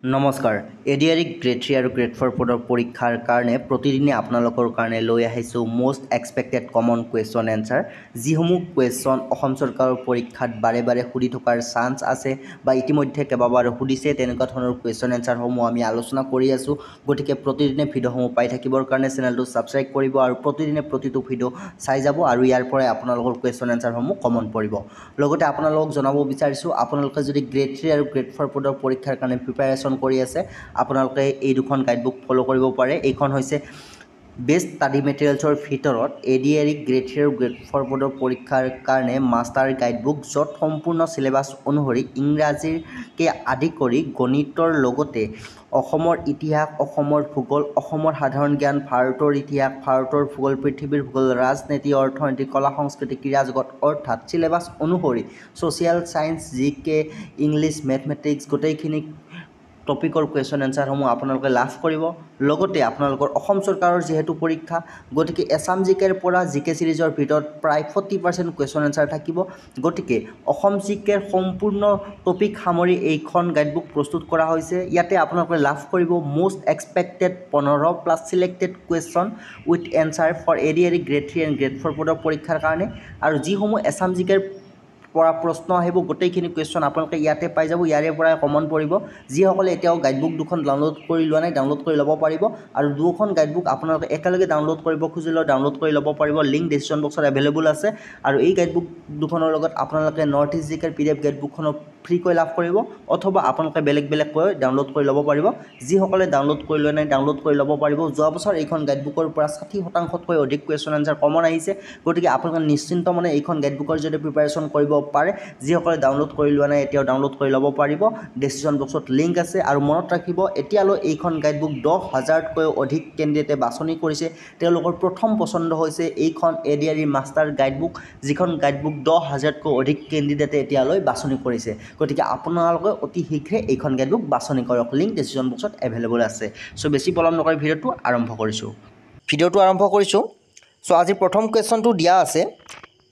নমস্কাৰ ADRE grade 3 আৰু grade 4 পদৰ পৰীক্ষাৰ কাৰণে প্ৰতিদিনে আপোনালোকৰ কাৰণে লৈ আহিছোঁ most expected common question answer যিসমূহ কুৱেশ্যন অসম চৰকাৰৰ পৰীক্ষাত বাৰে বাৰে সুধি থকাৰ চান্স আছে বা ইতিমধ্যে কেইবাবাৰো সুধিছে তেনেকুৱা ধৰণৰ কুৱেশ্যন এনচাৰসমূহ আমি আলোচনা কৰি আছোঁ গতিকে প্ৰতিদিনে ভিডিঅ'সমূহ পাই থাকিবৰ কাৰণে চেনেলটো ছাবস্ক্ৰাইব কৰিব আৰু প্ৰতিদিনে প্ৰতিটো ভিডিঅ' চাই যাব আৰু ইয়াৰ পৰাই আপোনালোকৰ কুৱেশ্যন এনচাৰসমূহ কমন পৰিব লগতে আপোনালোকক জনাব বিচাৰিছোঁ আপোনালোকে যদি গ্ৰেড 3 আৰু গ্ৰেড 4 পদৰ পৰীক্ষাৰ কাৰণে প্ৰিপাৰেশ্যন কৰি আছে আপোনালোকে এই দুখন গাইডবুক ফলো কৰিব পাৰে এইখন হৈছে বেষ্ট ষ্টাডি মেটেৰিয়েলছৰ ভিতৰত এডিআৰই গ্ৰেড 3 আৰু গ্ৰেড 4 পদৰ পৰীক্ষাৰ কাৰণে মাষ্টাৰ গাইডবুক য'ত সম্পূৰ্ণ সিলেবাছ অনুসৰি ইংৰাজীকে আদি কৰি গণিতৰ লগতে অসমৰ ইতিহাস অসমৰ ভূগোল অসমৰ সাধাৰণ জ্ঞান ভাৰতৰ ইতিহাস ভাৰতৰ ভূগোল পৃথিৱীৰ ভূগোল ৰাজনীতি অৰ্থনীতি কলা সংস্কৃতি ক্ৰীড়া জগত অৰ্থাৎ সিলেবাছ অনুসৰি ছ'চিয়েল ছায়েন্স জিকে ইংলিছ মেথমেটিক্স গোটেইখিনি টপিকৰ কুৱেশ্যন এনচাৰসমূহ আপোনালোকে লাভ কৰিব লগতে আপোনালোকৰ অসম চৰকাৰৰ যেহেতু পৰীক্ষা গতিকে এছাম জিকেৰ পৰা জিকে সিৰিজৰ ভিতৰত প্ৰায় 40% কুৱেশ্যন এনচাৰ থাকিব গতিকে অসম জিকেৰ সম্পূৰ্ণ টপিক সামৰি এইখন গাইডবুক প্ৰস্তুত কৰা হৈছে ইয়াতে আপোনালোকে লাভ কৰিব most expected 15+ selected question with answer for ADRE grade 3 and grade 4 পদৰ পৰীক্ষাৰ কাৰণে আৰু যিসমূহ এছাম জিকেৰ পৰা প্ৰশ্ন আহিব গোটেইখিনি কুৱেশ্যন আপোনালোকে ইয়াতে পাই যাব ইয়াৰে পৰাই কমন পৰিব যিসকলে এতিয়াও গাইডবুক দুখন ডাউনলোড কৰি লোৱা নাই ডাউনলোড কৰি ল'ব পাৰিব আৰু দুখন গাইডবুক আপোনালোকে একেলগে ডাউনলোড কৰিব খুজিলেও ডাউনলোড কৰি ল'ব পাৰিব লিংক ডেছক্ৰিপশ্যন বক্সত এভেইলেবল আছে আৰু এই গাইডবুক দুখনৰ লগত আপোনালোকে নৰ্থ ইষ্ট জিকেৰ PDF গাইডবুকখনো ফ্ৰীকৈ লাভ কৰিব অথবা আপোনালোকে বেলেগকৈ ডাউনলোড কৰি ল'ব পাৰিব যিসকলে ডাউনলোড কৰি লোৱা নাই ডাউনলোড কৰি ল'ব পাৰিব যোৱা বছৰ এইখন গাইডবুকৰ পৰা 60%তকৈ অধিক কুৱেশ্যন এনচাৰ কমন আহিছে গতিকে আপোনালোকে নিশ্চিন্ত মনে এইখন গাইডবুকৰ যদি প্ৰিপাৰেশ্যন কৰিব পাৰে যিসকলে ডাউনলোড কৰি লোৱা নাই এতিয়াও ডাউনলোড কৰি ল'ব পাৰিব ডেছক্ৰিপশ্যন বক্সত লিংক আছে আৰু মনত ৰাখিব এতিয়ালৈ এইখন গাইডবুক 10,000তকৈও অধিক কেণ্ডিডেটে বাছনি কৰিছে তেওঁলোকৰ প্ৰথম পছন্দ হৈছে এইখন এডিআৰই মাষ্টাৰ গাইডবুক যিখন গাইডবুক 10,000তকৈ অধিক কেণ্ডিডেটে এতিয়ালৈ বাছনি কৰিছে গতিকে আপোনালোকে অতি শীঘ্ৰে এইখন গাইডবুক বাছনি কৰক লিংক ডেছক্ৰিপশ্যন বক্সত এভেইলেবল আছে সো বেছি পলম নকৰি ভিডিঅ'টো আৰম্ভ কৰিছোঁ সো আজি প্ৰথম কুৱেশ্যনটো দিয়া আছে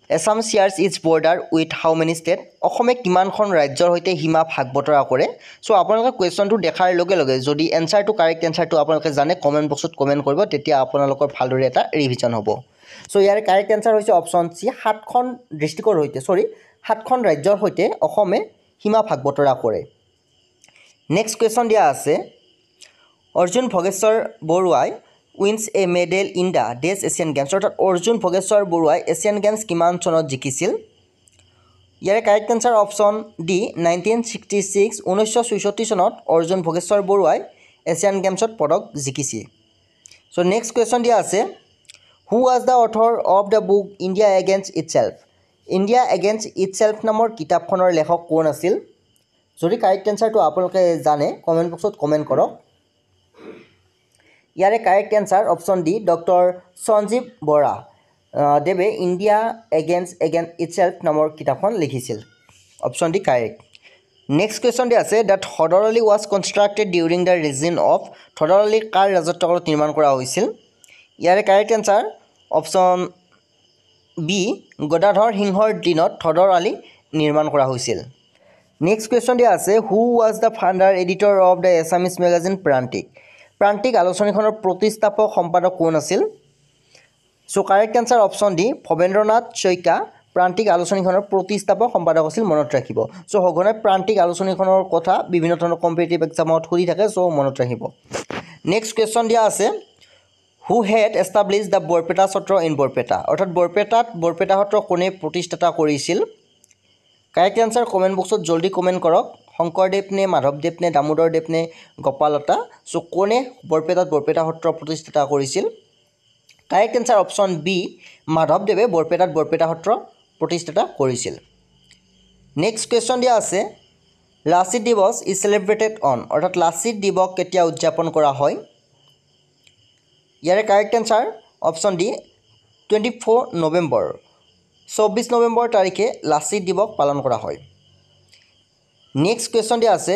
Assam shares its border with how many state অসমে কিমানখন ৰাজ্যৰ সৈতে সীমা ভাগ বতৰা কৰে সো আপোনালোকে কুৱেশ্যনটো দেখাৰ লগে লগে যদি এনচাৰটো কাৰেক্ট এনচাৰটো আপোনালোকে জানে কমেণ্ট বক্সত কমেণ্ট কৰিব তেতিয়া আপোনালোকৰ ভালদৰে এটা ৰিভিজন হ'ব সো ইয়াৰ কাৰেক্ট এনচাৰ হৈছে অপশ্যন চি 7খন ৰাজ্যৰ সৈতে অসমে সীমা ভাগ বতৰা কৰে নেক্সট কুৱেশ্যন দিয়া আছে অৰ্জুন ভোগেশ্বৰ বৰুৱাই wins a medal in the ডেছ এছিয়ান গেমছ অৰ্থাৎ অৰ্জুন ভোগেশ্বৰ বৰুৱাই এছিয়ান গেমছ কিমান চনত জিকিছিল ইয়াৰে কাৰেক্ট এনচাৰ অপশ্যন ডি 1966 1966 চনত অৰ্জুন ভোগেশ্বৰ বৰুৱাই এছিয়ান গেমছত পদক জিকিছিল সো নেক্সট কুৱেশ্যন দিয়া আছে who was the author of the book India against itself নামৰ কিতাপখনৰ লেখক কোন আছিল যদি কাৰেক্ট এনচাৰটো আপোনালোকে জানে কমেণ্ট বক্সত কমেণ্ট কৰক ইয়াৰে correct answer option D doctor Sanjib Bora দেৱে ইণ্ডিয়া এগেইনষ্ট ইটছেল্ফ নামৰ কিতাপখন লিখিছিল option D correct next question দিয়া আছে the Dhodar Ali was constructed during the reign of Dhodar Ali কাৰ ৰাজত্বকালত নিৰ্মাণ কৰা হৈছিল ইয়াৰে correct answer option B Gadadhar সিংহৰ দিনত থডৰ আলি নিৰ্মাণ কৰা হৈছিল নেক্সট কুৱেশ্যন দিয়া আছে who was the founder editor of the Assamese magazine Prantik আলোচনীখনৰ প্ৰতিষ্ঠাপক সম্পাদক কোন আছিল so correct answer option D Bhabendranath Saikia Prantik আলোচনীখনৰ প্ৰতিষ্ঠাপক সম্পাদক আছিল মনত ৰাখিব সো সঘনাই প্ৰান্তিক আলোচনীখনৰ কথা বিভিন্ন ধৰণৰ কম্পিটিটিভ এক্সামত সুধি থাকে সো মনত ৰাখিব নেক্সট কুৱেশ্যন দিয়া আছে হু head establish the Barpeta Satra in Barpeta অৰ্থাৎ বৰপেটা সত্ৰ কোনে প্ৰতিষ্ঠাতা কৰিছিল কাৰেক্ট এনচাৰ কমেণ্ট বক্সত জলদি কমেণ্ট কৰক শংকৰদেৱ নে মাধৱদেৱ নে দামোদৰদেৱ নে গোপালতা সো কোনে বৰপেটা সত্ৰ প্ৰতিষ্ঠা কৰিছিল কাৰেক্ট এনচাৰ অপশ্যন বি মাধৱদেৱে বৰপেটা সত্ৰ প্ৰতিষ্ঠা কৰিছিল নেক্সট কুৱেশ্যন দিয়া আছে লাচিত দিৱস ইজ চেলিব্ৰেটেড অন অৰ্থাৎ লাচিত দিৱস কেতিয়া উদযাপন কৰা হয় ইয়াৰে correct answer option D 24 November 24 November তাৰিখে লাচিত দিৱস পালন কৰা হয় নেক্সট কুৱেশ্যন দিয়া আছে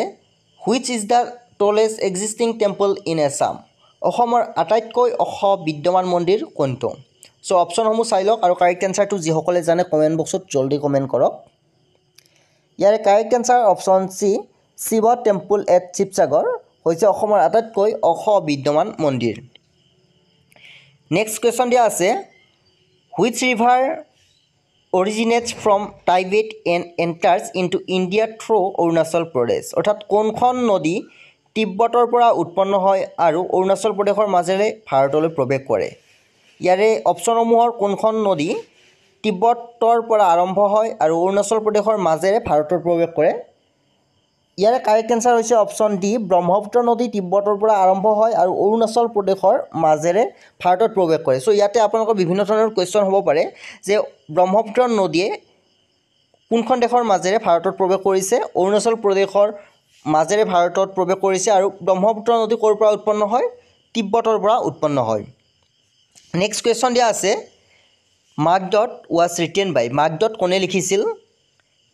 which is the টলেষ্ট existing temple in Assam অসমৰ আটাইতকৈ ওখ বিদ্যমান মন্দিৰ কোনটো সো অপশ্যনসমূহ চাই লওক আৰু কাৰেক্ট এনচাৰটো যিসকলে জানে কমেণ্ট বক্সত জলদি কমেণ্ট কৰক ইয়াৰে correct answer option C Shiva temple at Sivasagar হৈছে অসমৰ আটাইতকৈ ওখ বিদ্যমান মন্দিৰ। নেক্সট কুৱেশ্যন দিয়া আছে which river originates from Tibet and enters into India through Arunachal Pradesh. অৰ্থাৎ কোনখন নদী তিব্বতৰ পৰা উৎপন্ন হয় আৰু অৰুণাচল প্ৰদেশৰ মাজেৰে ভাৰতলৈ প্ৰৱেশ কৰে। ইয়াৰে অপশ্যনসমূহৰ কোনখন নদী তিব্বতৰ পৰা আৰম্ভ হয় আৰু অৰুণাচল প্ৰদেশৰ মাজেৰে ভাৰতত প্ৰৱেশ কৰে। ইয়াৰে কাৰেক্ট এনচাৰ হৈছে অপশ্যন ডি, ব্ৰহ্মপুত্ৰ নদী তিব্বতৰ পৰা আৰম্ভ হয় আৰু অৰুণাচল প্ৰদেশৰ মাজেৰে ভাৰতত প্ৰৱেশ কৰে। চ' ইয়াতে আপোনালোকৰ বিভিন্ন ধৰণৰ কুৱেশ্যন হ'ব পাৰে যে ব্ৰহ্মপুত্ৰ নদীয়ে কোনখন দেশৰ মাজেৰে ভাৰতত প্ৰৱেশ কৰিছে, অৰুণাচল প্ৰদেশৰ মাজেৰে ভাৰতত প্ৰৱেশ কৰিছে আৰু ব্ৰহ্মপুত্ৰ নদী ক'ৰ পৰা উৎপন্ন হয়, তিব্বতৰ পৰা উৎপন্ন হয়। নেক্সট কুৱেশ্যন দিয়া আছে মাগধত ৱাজ ৰিটেন বাই। মাগধত কোনে লিখিছিল।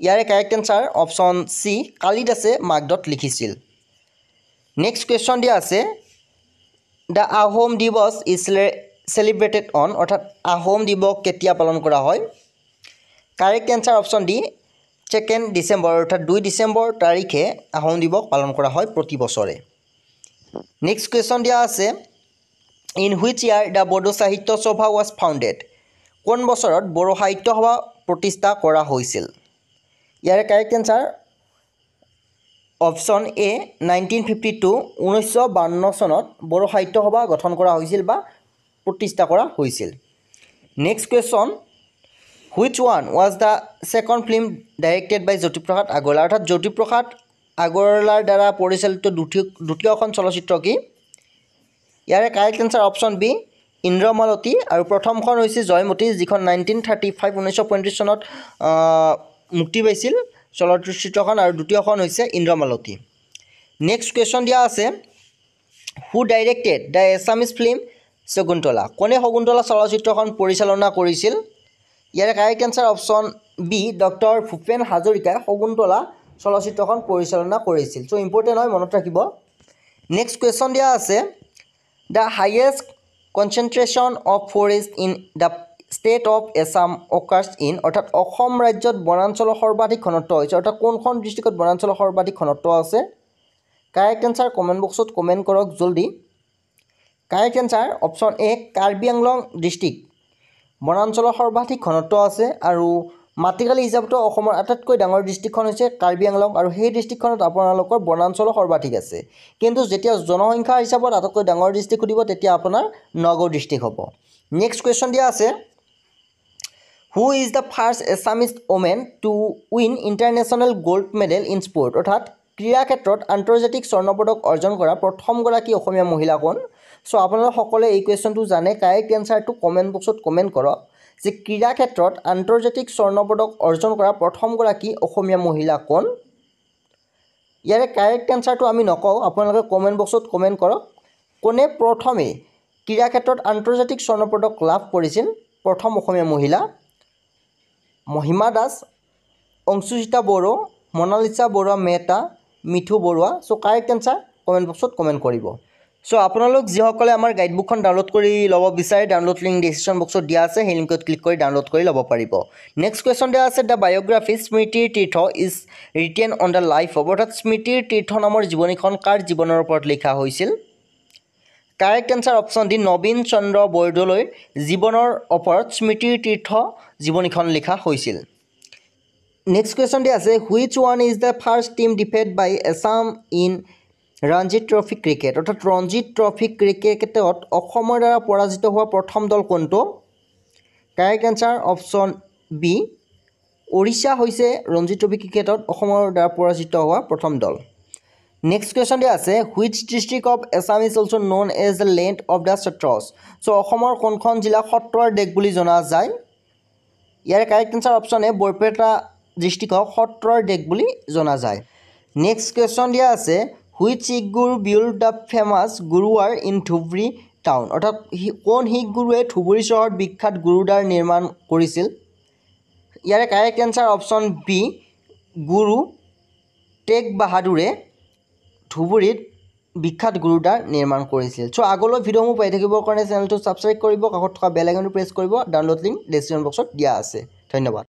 ইয়াৰে কাৰেক্ট এনচাৰ অপশ্যন চি, কালিদাসে মাগধত লিখিছিল। নেক্সট কুৱেশ্যন দিয়া আছে দ্য আহোম দিৱস ইজ চেলিব্ৰেটেড অন। অৰ্থাৎ আহোম দিৱস কেতিয়া পালন কৰা হয়। Correct answer option D, 2 December. অৰ্থাৎ 2 ডিচেম্বৰ তাৰিখে আহোম দিৱস পালন কৰা হয় প্ৰতি বছৰে। নেক্সট কুৱেশ্যন দিয়া আছে in which year the Bodo Sahitya Sabha was founded. কোন বছৰত বড়ো সাহিত্য সভা প্ৰতিষ্ঠা কৰা হৈছিল। ইয়াৰে কাৰেক্ট এনচাৰ অপশ্যন এ, 1952। 1952 চনত বড়ো সাহিত্য সভা গঠন কৰা হৈছিল বা প্ৰতিষ্ঠা কৰা হৈছিল। Next question which one was the second film directed by Jyotiprasad Agarwala. অৰ্থাৎ জ্যোতিপ্ৰসাদ আগৰৱালাৰ দ্বাৰা পৰিচালিত দ্বিতীয়খন চলচ্চিত্ৰ কি। ইয়াৰে correct answer option B, Indramalati. আৰু প্ৰথমখন হৈছে জয়মতী, যিখন 1935 চনত মুক্তি পাইছিল চলচ্চিত্ৰখন, আৰু দ্বিতীয়খন হৈছে ইন্দ্ৰমালতী। নেক্সট কুৱেশ্যন দিয়া আছে who directed the Assamese film Shakuntala. কোনে শকুন্তলা চলচ্চিত্ৰখন পৰিচালনা কৰিছিল। ইয়াৰে correct answer option B, doctor Bhupen হাজৰিকাই শকুন্তলা চলচ্চিত্ৰখন পৰিচালনা কৰিছিল। চ' ইম্পৰ্টেণ্ট হয়, মনত ৰাখিব। নেক্সট কুৱেশ্যন দিয়া আছে the highest concentration of forest in the state of Assam occurs in. অৰ্থাৎ অসম ৰাজ্যত বনাঞ্চলৰ সৰ্বাধিক ঘনত্ব হৈছে। অৰ্থাৎ কোনখন ডিষ্ট্ৰিক্টত বনাঞ্চলৰ সৰ্বাধিক ঘনত্ব আছে। কাৰেক্ট এনচাৰ কমেণ্ট বক্সত কমেণ্ট কৰক জলদি। কাৰেক্ট এনচাৰ অপশ্যন এ, কাৰ্বি আংলং ডিষ্ট্ৰিক্ট বনাঞ্চলৰ সৰ্বাধিক ঘনত্ব আছে। আৰু মাটিকালি হিচাপতো অসমৰ আটাইতকৈ ডাঙৰ ডিষ্ট্ৰিক্টখন হৈছে কাৰ্বি আংলং, আৰু সেই ডিষ্ট্ৰিক্টখনত আপোনালোকৰ বনাঞ্চলৰ সৰ্বাধিক আছে। কিন্তু যেতিয়া জনসংখ্যা হিচাপত আটাইতকৈ ডাঙৰ ডিষ্ট্ৰিক্ট সুধিব তেতিয়া আপোনাৰ নগাঁও ডিষ্ট্ৰিক্ট হ'ব। নেক্সট কুৱেশ্যন দিয়া আছে who is the first Assamese women to win international gold medal in sport. অৰ্থাৎ ক্ৰীড়া ক্ষেত্ৰত আন্তৰ্জাতিক স্বৰ্ণপদক অৰ্জন কৰা প্ৰথমগৰাকী অসমীয়া মহিলা কোন। চ' আপোনালোকে সকলোৱে এই কুৱেশ্যনটো জানে। কাৰেক্ট এনচাৰটো কমেণ্ট বক্সত কমেণ্ট কৰক যে ক্ৰীড়া ক্ষেত্ৰত আন্তৰ্জাতিক স্বৰ্ণপদক অৰ্জন কৰা প্ৰথমগৰাকী অসমীয়া মহিলা কোন। ইয়াৰে কাৰেক্ট এনচাৰটো আমি নকওঁ, আপোনালোকে কমেণ্ট বক্সত কমেণ্ট কৰক কোনে প্ৰথমে ক্ৰীড়া ক্ষেত্ৰত আন্তৰ্জাতিক স্বৰ্ণপদক লাভ কৰিছিল। প্ৰথম অসমীয়া মহিলা মহিমা দাস, অংশুজিতা বড়ো, মনালিছা বৰুৱা মেহতা, মিঠু বৰুৱা। চ' কাৰেক্ট এনচাৰ কমেণ্ট বক্সত কমেণ্ট কৰিব। চ' আপোনালোক যিসকলে আমাৰ গাইডবুকখন ডাউনলোড কৰি ল'ব বিচাৰে, ডাউনলোড লিংক ডিছক্ৰিপশ্যন বক্সত দিয়া আছে, সেই লিংকত ক্লিক কৰি ডাউনলোড কৰি ল'ব পাৰিব। নেক্সট কুৱেশ্যন দিয়া আছে দ্য বায়'গ্ৰাফি স্মৃতিৰ তীৰ্থ is written on the life of. অৰ্থাৎ স্মৃতিৰ তীৰ্থ নামৰ জীৱনীখন কাৰ জীৱনৰ ওপৰত লিখা হৈছিল। কাৰেক্ট এনচাৰ অপশ্যন ডি, নবীন চন্দ্ৰ বৰদলৈৰ জীৱনৰ ওপৰত স্মৃতিৰ তীৰ্থ জীৱনীখন লিখা হৈছিল। নেক্সট কুৱেশ্যন দিয়া আছে which one is the first team defeat by Assam in Ranji Trophy cricket. অৰ্থাৎ ৰঞ্জী ট্ৰফি ক্ৰিকেটত অসমৰ দ্বাৰা পৰাজিত হোৱা প্ৰথম দল কোনটো। Correct answer option B, Odisha হৈছে ৰঞ্জী ট্ৰফি ক্ৰিকেটত অসমৰ দ্বাৰা পৰাজিত হোৱা প্ৰথম দল। নেক্সট কুৱেশ্যন দিয়া আছে which district of Assam is also' known as the land of the satras. So' অসমৰ কোনখন জিলাক সত্ৰৰ দেশ বুলি জনা যায়। ইয়াৰে correct answer option A, Barpeta ডিষ্ট্ৰিক্টক সত্ৰৰ দেশ বুলি জনা যায়। নেক্সট কুৱেশ্যন দিয়া আছে which Sikh guru build the famous gurdwara in Dhubri town. অৰ্থাৎ কোন শিখ গুৰুৱে ধুবুৰী চহৰত বিখ্যাত গুৰুদ্বাৰ নিৰ্মাণ কৰিছিল। ইয়াৰে correct answer option B, Guru Tegh বাহাদুৰে ধুবুৰীত বিখ্যাত গুৰুদ্বাৰ নিৰ্মাণ কৰিছিল। চ' আগলৈ ভিডিঅ'সমূহ পাই থাকিবৰ কাৰণে চেনেলটো ছাবস্ক্ৰাইব কৰিব, কাষত থকা বেল আইকনটো প্ৰেছ কৰিব। ডাউনলোড লিংক ডিছক্ৰিপশ্যন বক্সত দিয়া আছে। ধন্যবাদ।